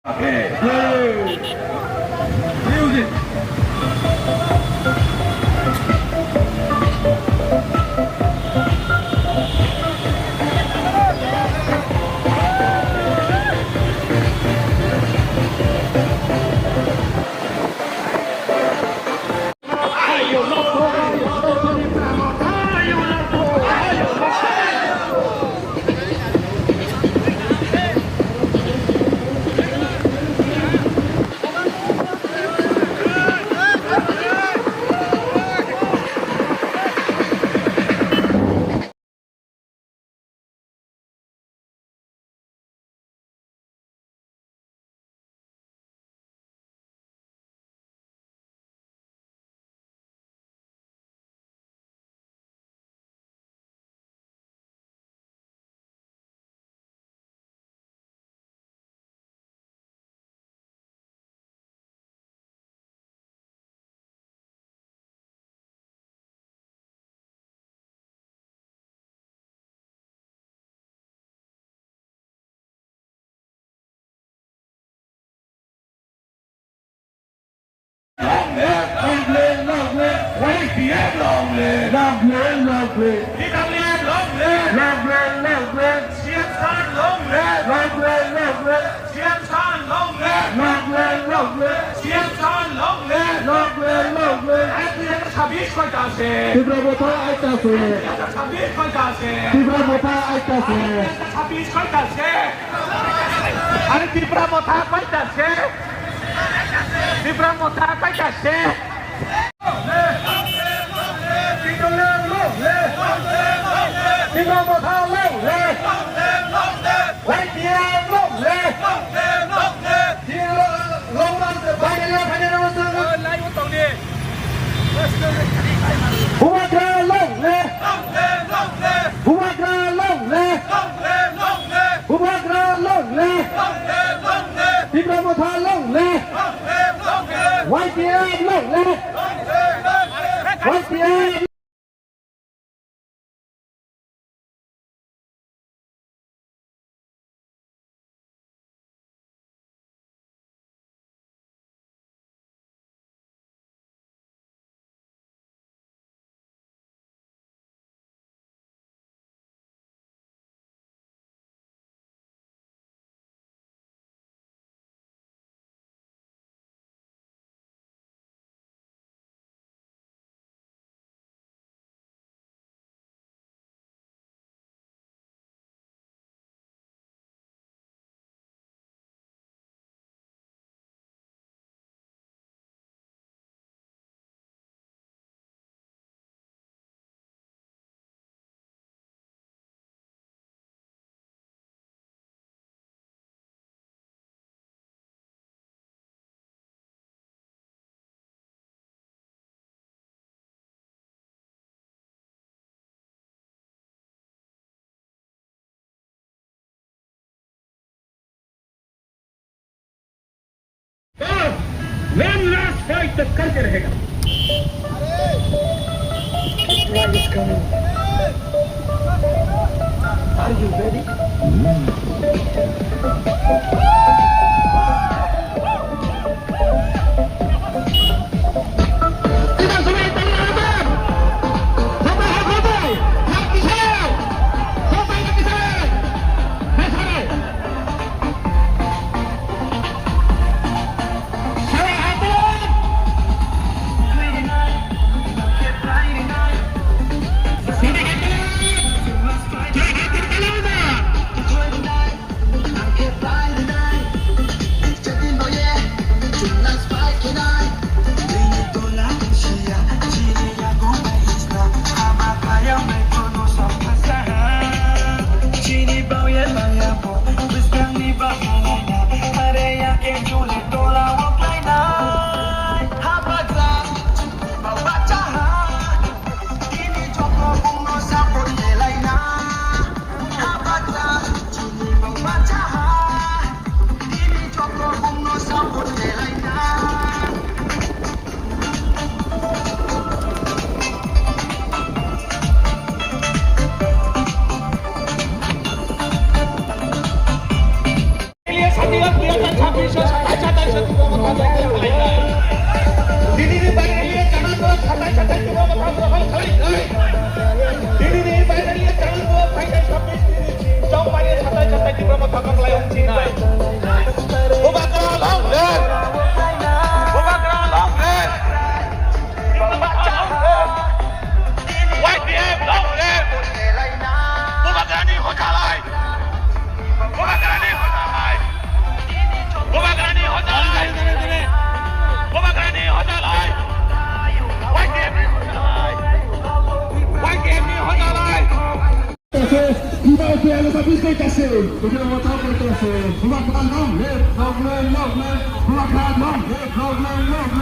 Okay. Music. Lovely. Đi tao lên, lovely. Xiêm san lovely. Xiêm san lovely. Xiêm san lovely. Anh em sabis coi ta se. Tibra bota ai ta se. Sabis coi ta se. Tibra bota ai ta se. Sabis coi ta se. Anh tibra bota coi ta se. Tibra bota coi ta se. Đi vào một thao lâu lên, quay kia lâu lên, đi lâu lắm rồi quay đi lên rồi. Lấy một tàu đi. Huagra lâu lên, Huagra lâu lên, Huagra lâu lên, đi vào một thao lâu lên, quay kia lâu lên, quay kia. One last fight तक करके रहेगा. Flag is coming. Are you ready? Il va faire le papier qui est cassé. Il va voter pour le cassé. Il va prendre l'homme, l'homme. Il va prendre l'homme, l'homme. Il va prendre l'homme.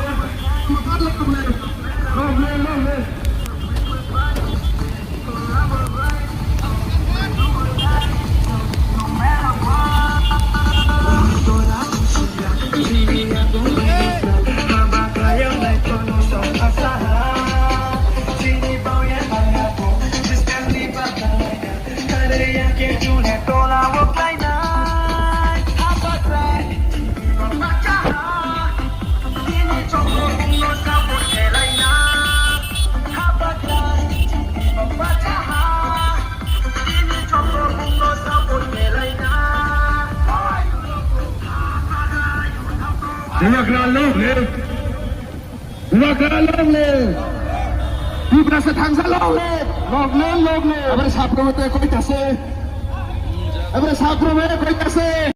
Di berasa tangsa log le. Abang sapro mete koi kase. Abang sapro mete koi kase.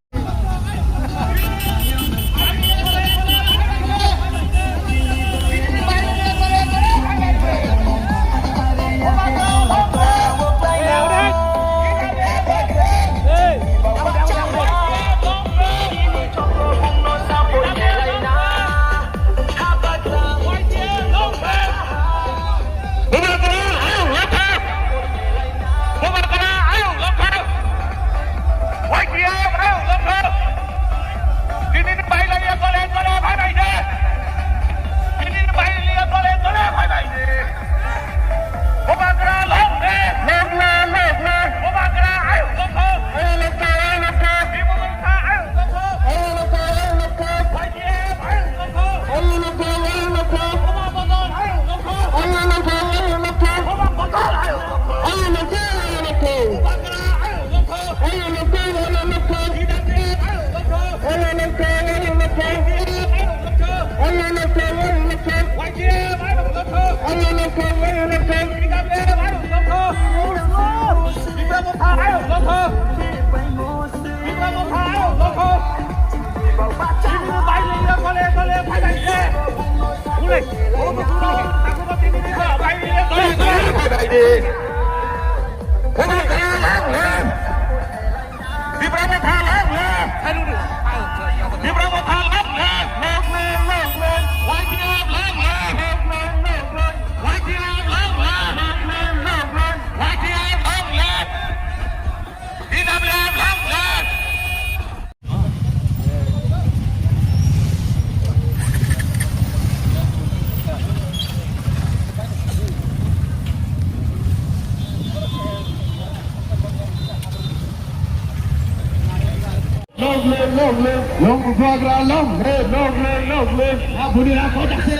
Long program long le. Mabudira kau tak se.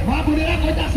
Mabudira kau tak se.